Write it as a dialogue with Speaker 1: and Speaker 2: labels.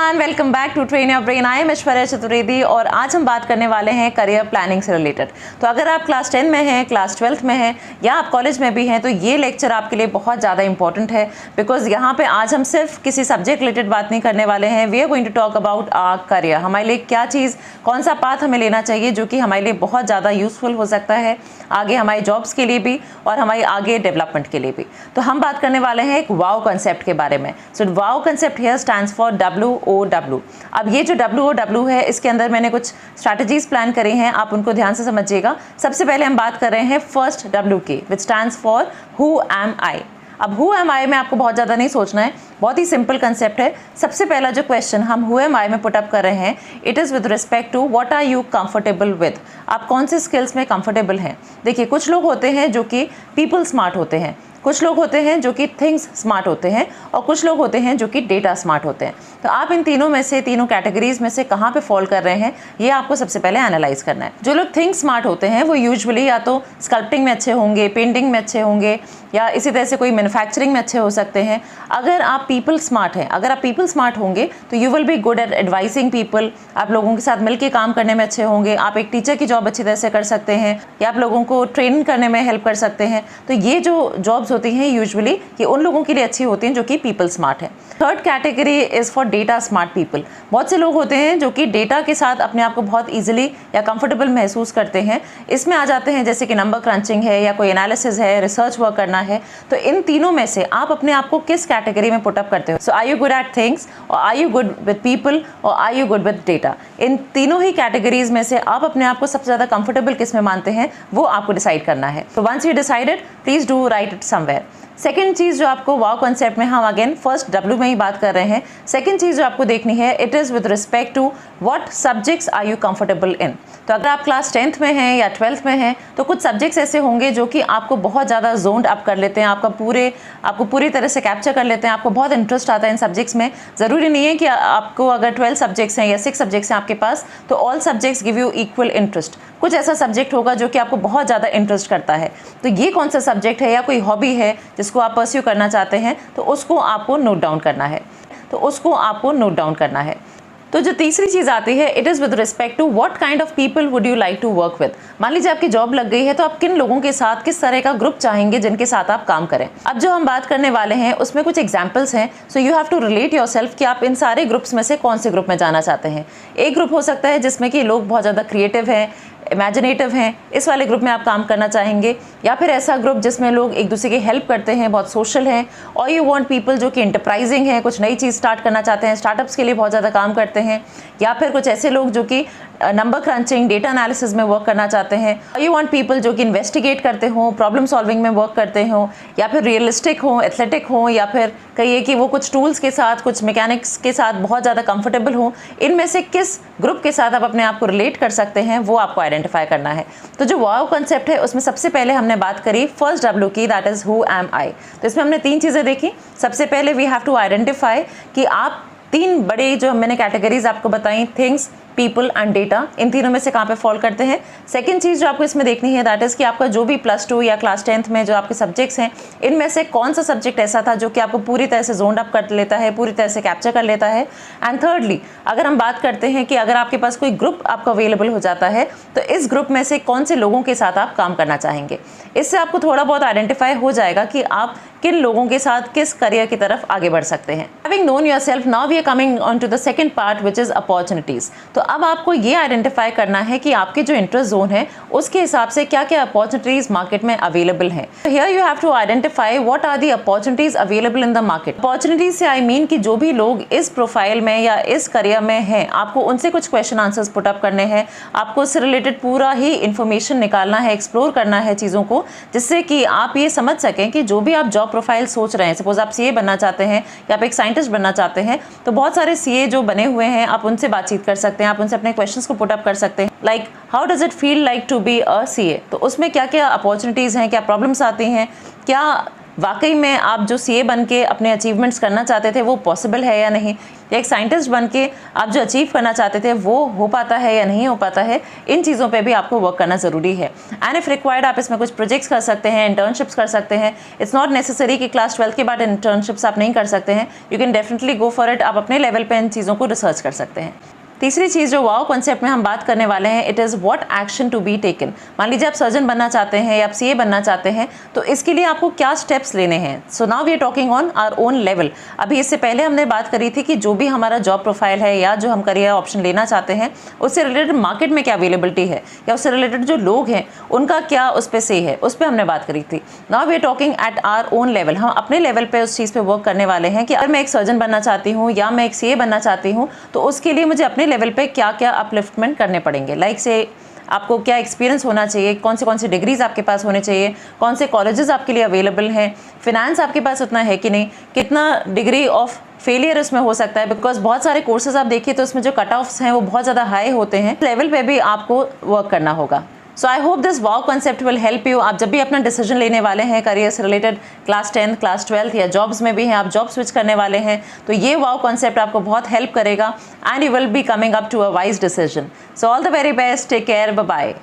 Speaker 1: Everyone, welcome back to train your brain. I am Aishwarya Chaturvedi और आज हम बात करने वाले हैं करियर प्लानिंग से रिलेटेड। तो अगर आप क्लास 10 में हैं, क्लास 12th में हैं या आप कॉलेज में भी हैं तो ये लेक्चर आपके लिए बहुत ज़्यादा इंपॉर्टेंट है, बिकॉज यहाँ पे आज हम सिर्फ किसी सब्जेक्ट रिलेटेड बात नहीं करने वाले हैं। We are going to talk about our career. हमारे लिए क्या चीज़, कौन सा पाथ हमें लेना चाहिए जो कि हमारे लिए बहुत ज़्यादा यूजफुल हो सकता है आगे हमारी जॉब्स के लिए भी और हमारी आगे डेवलपमेंट के लिए भी। तो हम बात करने वाले हैं एक वाओ कंसेप्ट के बारे में। So wow concept here stands for WOW। अब ये जो WOW है, इसके अंदर मैंने कुछ स्ट्रैटेजीज प्लान करी हैं, आप उनको ध्यान से समझिएगा। सबसे पहले हम बात कर रहे हैं फर्स्ट W की, which stands for who am I. अब हु एम आई में आपको बहुत ज़्यादा नहीं सोचना है, बहुत ही सिंपल कंसेप्ट है। सबसे पहला जो क्वेश्चन हम हु एम आई में पुट अप कर रहे हैं, it is with respect to what are you comfortable with. आप कौन से स्किल्स में कंफर्टेबल हैं। देखिए, कुछ लोग होते हैं जो कि पीपल स्मार्ट होते हैं, कुछ लोग होते हैं जो कि थिंग्स स्मार्ट होते हैं और कुछ लोग होते हैं जो कि डेटा स्मार्ट होते हैं। तो आप इन तीनों में से, तीनों कैटेगरीज में से कहाँ पे फॉल कर रहे हैं, ये आपको सबसे पहले एनालाइज करना है। जो लोग थिंग्स स्मार्ट होते हैं वो यूजुअली या तो स्कल्पटिंग में अच्छे होंगे, पेंटिंग में अच्छे होंगे, या इसी तरह से कोई मैन्युफैक्चरिंग में अच्छे हो सकते हैं। अगर आप पीपल स्मार्ट हैं, अगर आप पीपल स्मार्ट होंगे तो you will be good at advising people. आप लोगों के साथ मिलकर काम करने में अच्छे होंगे। आप एक टीचर की जॉब अच्छी तरह से कर सकते हैं या आप लोगों को ट्रेनिंग करने में हेल्प कर सकते हैं। तो ये जो जॉब्स होती हैं यूजुअली ये उन लोगों के लिए अच्छी होती हैं जो कि पीपल स्मार्ट है। Third category is for data smart people. बहुत से लोग होते हैं जो कि डेटा के साथ अपने आप को बहुत इजीली या कंफर्टेबल महसूस करते हैं। इसमें आ जाते हैं जैसे कि नंबर क्रंचिंग है या कोई एनालिसिस है, रिसर्च वर्क करना है। तो इन तीनों में से आप अपने आप को किस कैटेगरी में पुट अप करते हो। So are you good at things, और are you good with people, और are you good with data. इन तीनों ही कैटेगरीज में से आप अपने आप को सबसे ज़्यादा कंफर्टेबल किस में मानते हैं, वो आपको डिसाइड करना है। तो once you decided, please do write it somewhere. Second चीज़ जो आपको वाओ कॉन्सेप्ट में, हम अगेन फर्स्ट W में ही बात कर रहे हैं। सेकेंड चीज़ जो आपको देखनी है, it is with respect to what subjects are you comfortable in. तो अगर आप क्लास 10th में हैं या 12th में हैं तो कुछ सब्जेक्ट्स ऐसे होंगे जो कि आपको बहुत ज़्यादा जोन्ड अप कर लेते हैं, आपको पूरी तरह से कैप्चर कर लेते हैं, आपको बहुत इंटरेस्ट आता है इन सब्जेक्ट्स में। ज़रूरी नहीं है कि आपको अगर 12 सब्जेक्ट्स हैं या 6 सब्जेक्ट्स हैं आपके पास तो all subjects give you equal interest. कुछ ऐसा सब्जेक्ट होगा जो कि आपको बहुत ज़्यादा इंटरेस्ट करता है। तो ये कौन सा सब्जेक्ट है या कोई हॉबी है जिसको आप परस्यू करना चाहते हैं, तो उसको आपको नोट डाउन करना है। तो जो तीसरी चीज़ आती है, it is with respect to what kind of people would you like to work with. मान लीजिए आपकी जॉब लग गई है तो आप किन लोगों के साथ, किस तरह का ग्रुप चाहेंगे जिनके साथ आप काम करें। अब जो हम बात करने वाले हैं उसमें कुछ एग्जांपल्स हैं। So you have to relate yourself कि आप इन सारे ग्रुप्स में से कौन से ग्रुप में जाना चाहते हैं। एक ग्रुप हो सकता है जिसमें कि लोग बहुत ज़्यादा क्रिएटिव हैं, इमेजिनेटिव हैं, इस वाले ग्रुप में आप काम करना चाहेंगे। या फिर ऐसा ग्रुप जिसमें लोग एक दूसरे की हेल्प करते हैं, बहुत सोशल हैं। और यू वांट पीपल जो कि इंटरप्राइजिंग हैं, कुछ नई चीज़ स्टार्ट करना चाहते हैं, स्टार्टअप्स के लिए बहुत ज़्यादा काम करते हैं। या फिर कुछ ऐसे लोग जो कि नंबर क्रंचिंग, डेटा एनालिसिस में वर्क करना चाहते हैं। यू वांट पीपल जो कि इन्वेस्टिगेट करते हों, प्रॉब्लम सॉल्विंग में वर्क करते हों, या फिर रियलिस्टिक हों, एथलेटिक हों, या फिर कहिए कि वो कुछ टूल्स के साथ, कुछ मैकेनिक्स के साथ बहुत ज़्यादा कंफर्टेबल हों। इनमें से किस ग्रुप के साथ आप अपने आप को रिलेट कर सकते हैं, वो आपको आइडेंटिफाई करना है। तो जो वाओ कॉन्सेप्ट है उसमें सबसे पहले हमने बात करी फर्स्ट W की, दैट इज़ हु एम आई। तो इसमें हमने 3 चीज़ें देखी। सबसे पहले वी हैव टू आइडेंटिफाई कि आप 3 बड़े जो मैंने कैटेगरीज आपको बताई, थिंग्स, पीपल एंड डेटा, इन तीनों में से कहाँ पे फॉल करते हैं। सेकंड चीज़ जो आपको इसमें देखनी है, दैट इज़ कि आपका जो भी प्लस 2 या क्लास 10th में जो आपके सब्जेक्ट्स हैं, इनमें से कौन सा सब्जेक्ट ऐसा था जो कि आपको पूरी तरह से जोन अप कर लेता है, पूरी तरह से कैप्चर कर लेता है। एंड थर्डली, अगर हम बात करते हैं कि अगर आपके पास कोई ग्रुप आपको अवेलेबल हो जाता है तो इस ग्रुप में से कौन से लोगों के साथ आप काम करना चाहेंगे। इससे आपको थोड़ा बहुत आइडेंटिफाई हो जाएगा कि आप किन लोगों के साथ किस करियर की तरफ आगे बढ़ सकते हैं। Having known yourself, now we are coming on to the second part, which is opportunities। तो अब आपको ये आइडेंटिफाई करना है कि आपके जो इंटरेस्ट जोन है उसके हिसाब से क्या क्या अपॉर्चुनिटीज मार्केट में अवेलेबल हैं। Here you have to identify what are the opportunities available in the market. Opportunities से आई मीन कि जो भी लोग इस प्रोफाइल में या इस करियर में हैं, आपको उनसे कुछ क्वेश्चन आंसर्स पुट अप करने हैं। आपको उससे रिलेटेड पूरा ही इंफॉर्मेशन निकालना है, एक्सप्लोर करना है चीज़ों को, जिससे कि आप ये समझ सकें कि जो भी आप जॉब प्रोफाइल सोच रहे हैं, सपोज आप CA बनना चाहते हैं या आप एक साइंटिस्ट बनना चाहते हैं, तो बहुत सारे CA जो बने हुए हैं, आप उनसे बातचीत कर सकते हैं, आप उनसे अपने क्वेश्चंस को पुट अप कर सकते हैं। Like how does it feel like to be a CA। तो उसमें क्या क्या अपॉर्चुनिटीज़ हैं, क्या प्रॉब्लम्स आती हैं, क्या वाकई में आप जो सीए बन के अपने अचीवमेंट्स करना चाहते थे वो पॉसिबल है या नहीं, या एक साइंटिस्ट बन के आप जो अचीव करना चाहते थे वो हो पाता है या नहीं हो पाता है, इन चीज़ों पे भी आपको वर्क करना ज़रूरी है। एंड इफ़ रिक्वायर्ड आप इसमें कुछ प्रोजेक्ट्स कर सकते हैं, इंटर्नशिप्स कर सकते हैं। इट्स नॉट नेसेसरी कि क्लास 12 के बाद इंटर्नशिप्स आप नहीं कर सकते हैं, you can definitely go for it. आप अपने लेवल पे इन चीज़ों को रिसर्च कर सकते हैं। तीसरी चीज़ जो वाओ कॉन्सेप्ट में हम बात करने वाले हैं, it is what action to be taken. मान लीजिए आप सर्जन बनना चाहते हैं या आप सीए बनना चाहते हैं, तो इसके लिए आपको क्या स्टेप्स लेने हैं। So now we are talking on our own level. अभी इससे पहले हमने बात करी थी कि जो भी हमारा जॉब प्रोफाइल है या जो हम करियर ऑप्शन लेना चाहते हैं, उससे रिलेटेड मार्केट में क्या अवेलेबिलिटी है या उससे रिलेटेड जो लोग हैं उनका क्या उस पर से है, उस पर हमने बात करी थी। Now we are talking at our own level. हम अपने लेवल पे उस चीज़ पे वर्क करने वाले हैं कि अगर मैं एक सर्जन बनना चाहती हूँ या मैं एक सीए बनना चाहती हूँ, तो उसके लिए मुझे अपने लेवल पे क्या क्या अपलिफ्टमेंट करने पड़ेंगे। लाइक से आपको क्या एक्सपीरियंस होना चाहिए, कौन से डिग्रीज आपके पास होने चाहिए, कौन से कॉलेजेस आपके लिए अवेलेबल हैं, फिनेंस आपके पास उतना है कि नहीं, कितना डिग्री ऑफ फेलियर इसमें हो सकता है। बिकॉज बहुत सारे कोर्सेज आप देखिए तो इसमें जो कट ऑफ्स हैं वो बहुत ज़्यादा हाई होते हैं। लेवल पे भी आपको वर्क करना होगा। So I hope this wow concept will help you. आप जब भी अपना डिसीजन लेने वाले हैं करियर से रिलेटेड, क्लास 10, क्लास 12 या जॉब्स में भी हैं, आप जॉब स्विच करने वाले हैं, तो ये वाओ कॉन्सेप्ट आपको बहुत हेल्प करेगा and you will be coming up to a wise decision. So all the very best, take care, bye bye.